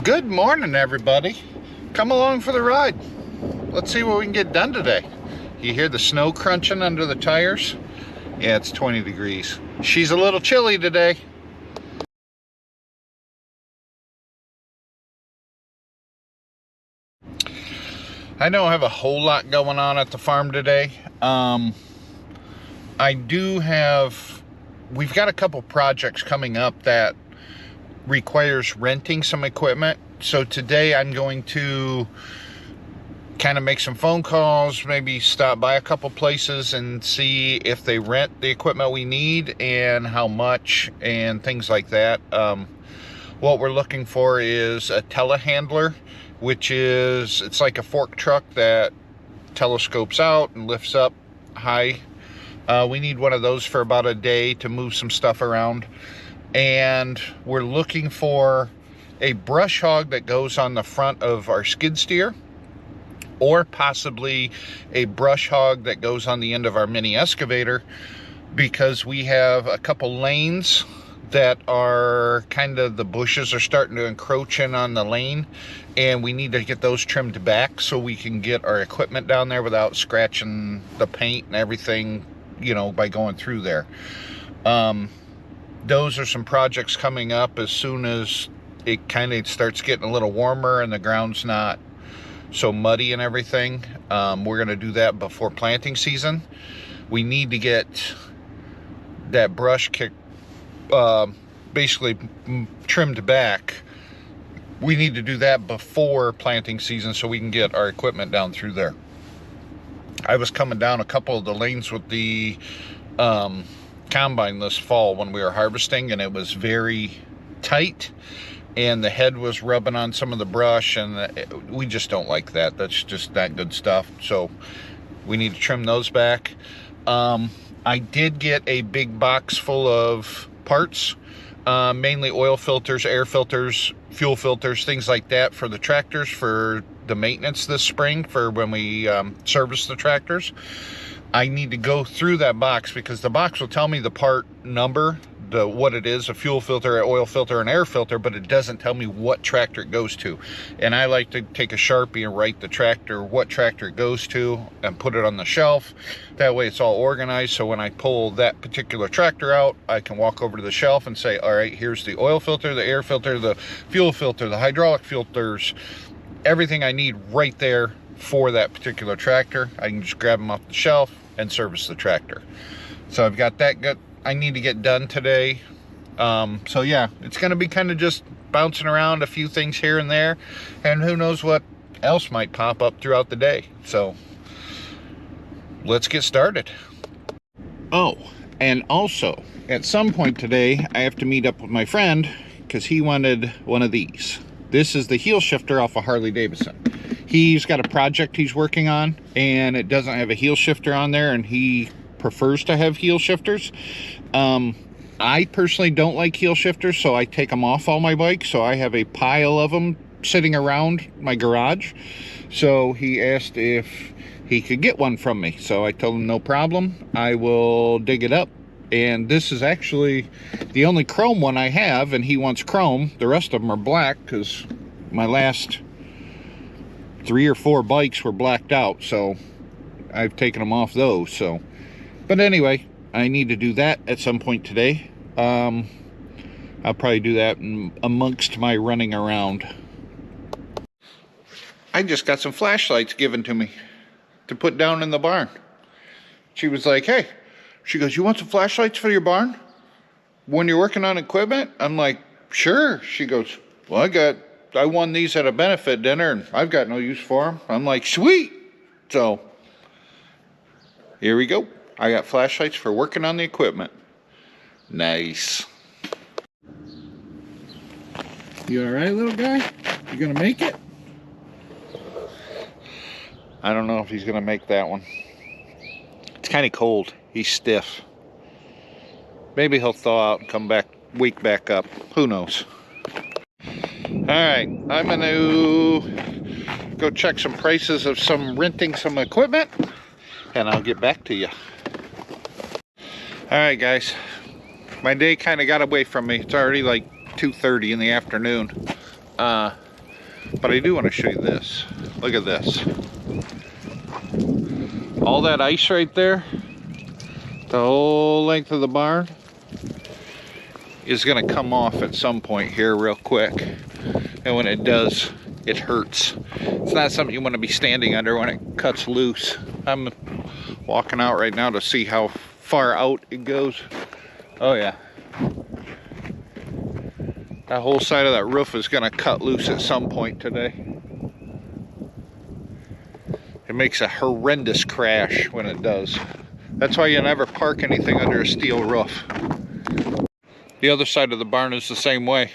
Good morning, everybody. Come along for the ride. Let's see what we can get done today. You hear the snow crunching under the tires? Yeah, it's 20 degrees. She's a little chilly today. I don't have a whole lot going on at the farm today. We've got a couple projects coming up that requires renting some equipment. So today I'm going to kind of make some phone calls, maybe stop by a couple places and see if they rent the equipment we need and how much and things like that. What we're looking for is a telehandler, which is, it's like a fork truck that telescopes out and lifts up high. We need one of those for about a day to move some stuff around. And we're looking for a brush hog that goes on the front of our skid steer, or possibly a brush hog that goes on the end of our mini excavator, because we have a couple lanes that are kind of, the bushes are starting to encroach in on the lane, and we need to get those trimmed back so we can get our equipment down there without scratching the paint and everything, you know, by going through there. Those are some projects coming up as soon as it kind of starts getting a little warmer and the ground's not so muddy and everything. We're going to do that before planting season. We need to get that brush kick basically trimmed back. We need to do that before planting season so we can get our equipment down through there. I was coming down a couple of the lanes with the combine this fall when we were harvesting, and it was very tight and the head was rubbing on some of the brush, and we just don't like that. That's just not good stuff. So we need to trim those back. I did get a big box full of parts, mainly oil filters, air filters, fuel filters, things like that for the tractors, for the maintenance this spring, for when we service the tractors. I need to go through that box because the box will tell me the part number, what it is, a fuel filter, an oil filter, an air filter, but it doesn't tell me what tractor it goes to. And I like to take a Sharpie and write the tractor, what tractor it goes to, and put it on the shelf. That way it's all organized, so when I pull that particular tractor out, I can walk over to the shelf and say, all right, here's the oil filter, the air filter, the fuel filter, the hydraulic filters, everything I need right there for that particular tractor. I can just grab them off the shelf and service the tractor. So I've got that I need to get done today. So yeah, it's going to be kind of just bouncing around a few things here and there, and who knows what else might pop up throughout the day. So let's get started. Oh, and also at some point today I have to meet up with my friend because he wanted one of these. This is the heel shifter off of Harley Davidson. He's got a project he's working on, and it doesn't have a heel shifter on there, and he prefers to have heel shifters. I personally don't like heel shifters, so I take them off all my bikes. So I have a pile of them sitting around my garage. So he asked if he could get one from me. So I told him no problem. I will dig it up. And this is actually the only chrome one I have, and he wants chrome. The rest of them are black because my last 3 or 4 bikes were blacked out, so I've taken them off those. So, but anyway, I need to do that at some point today. I'll probably do that amongst my running around. I just got some flashlights given to me to put down in the barn. She was like, hey, she goes, you want some flashlights for your barn when you're working on equipment? I'm like, sure. She goes, well, I won these at a benefit dinner, and I've got no use for them. I'm like, sweet. So here we go. I got flashlights for working on the equipment. Nice. You all right, little guy? You gonna make it? I don't know if he's gonna make that one. It's kind of cold. He's stiff. Maybe he'll thaw out and come back, wake back up. Who knows? Alright, I'm going to go check some prices of renting some equipment, and I'll get back to you. Alright guys, my day kind of got away from me. It's already like 2:30 in the afternoon. But I do want to show you this. Look at this. All that ice right there, the whole length of the barn, is going to come off at some point here real quick. And when it does, it hurts. It's not something you want to be standing under when it cuts loose. I'm walking out right now to see how far out it goes. Oh yeah. That whole side of that roof is going to cut loose at some point today. It makes a horrendous crash when it does. That's why you never park anything under a steel roof. The other side of the barn is the same way.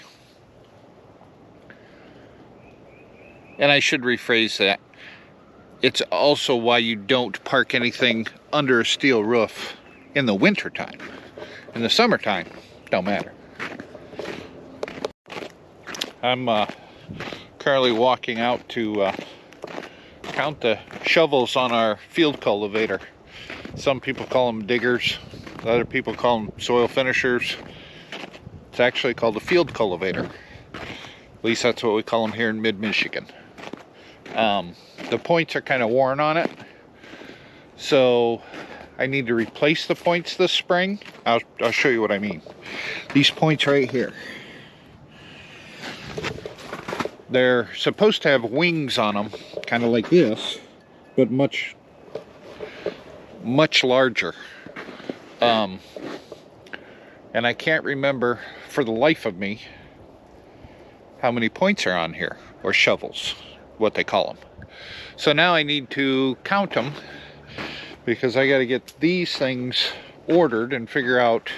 And I should rephrase that. It's also why you don't park anything under a steel roof in the winter time. In the summertime, don't matter. I'm currently walking out to count the shovels on our field cultivator. Some people call them diggers. Other people call them soil finishers. It's actually called a field cultivator. At least that's what we call them here in mid-Michigan. The points are kind of worn on it, so I need to replace the points this spring. I'll show you what I mean. These points right here, they're supposed to have wings on them, kind of like this, but much larger. And I can't remember for the life of me how many points are on here, or shovels, what they call them. So now I need to count them, because I got to get these things ordered and figure out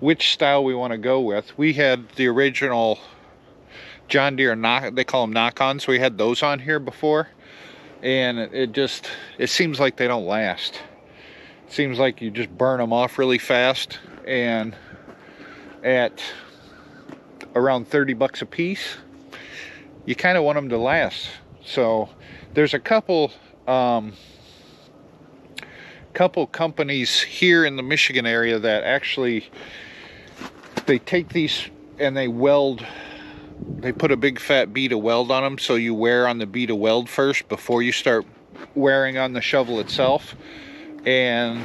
which style we want to go with. We had the original John Deere they call them knock-ons. We had those on here before, and it seems like they don't last. It seems like you just burn them off really fast, and at around 30 bucks a piece, you kind of want them to last. So there's a couple companies here in the Michigan area that actually, they take these and they put a big fat bead of weld on them, so you wear on the bead of weld first before you start wearing on the shovel itself. And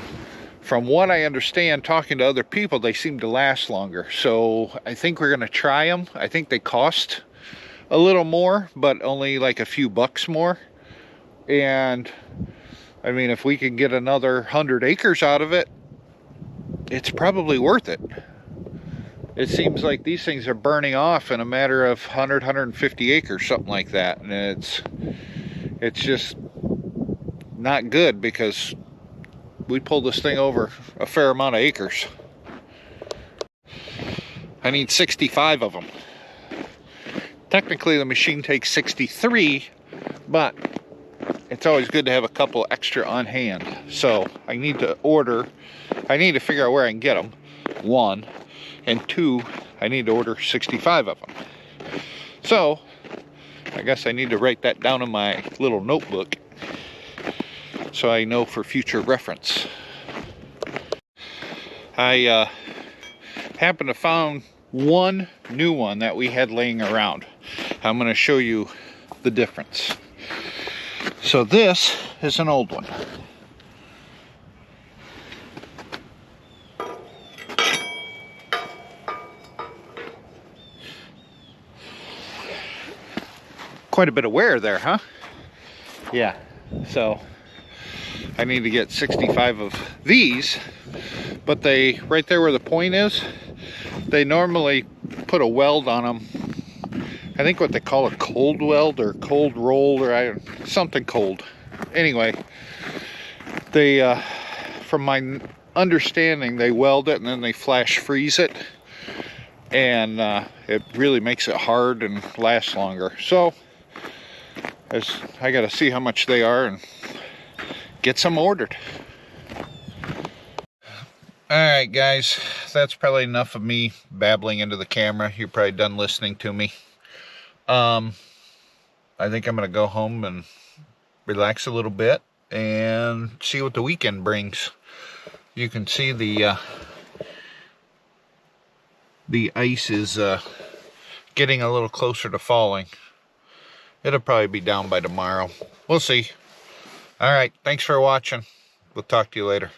from what I understand, talking to other people, they seem to last longer. So I think we're going to try them. I think they cost a little more, but only like a few bucks more. And I mean, if we can get another 100 acres out of it, it's probably worth it. It seems like these things are burning off in a matter of 100, 150 acres, something like that. And it's just not good, because we pulled this thing over a fair amount of acres. I need 65 of them. Technically the machine takes 63, but it's always good to have a couple extra on hand. So I need to figure out where I can get them, one, and two, I need to order 65 of them. So I guess I need to write that down in my little notebook so I know for future reference. I happened to find one new one that we had laying around. I'm going to show you the difference. So this is an old one. Quite a bit of wear there, huh? Yeah, so I need to get 65 of these, but right there where the point is, they normally put a weld on them. I think what they call a cold weld or cold roll, or something cold. Anyway, they, from my understanding, they weld it and then they flash freeze it, and it really makes it hard and lasts longer. So I got to see how much they are and get some ordered. Alright guys, that's probably enough of me babbling into the camera. You're probably done listening to me. I think I'm going to go home and relax a little bit and see what the weekend brings. You can see the ice is getting a little closer to falling. It'll probably be down by tomorrow. We'll see. All right, thanks for watching. We'll talk to you later.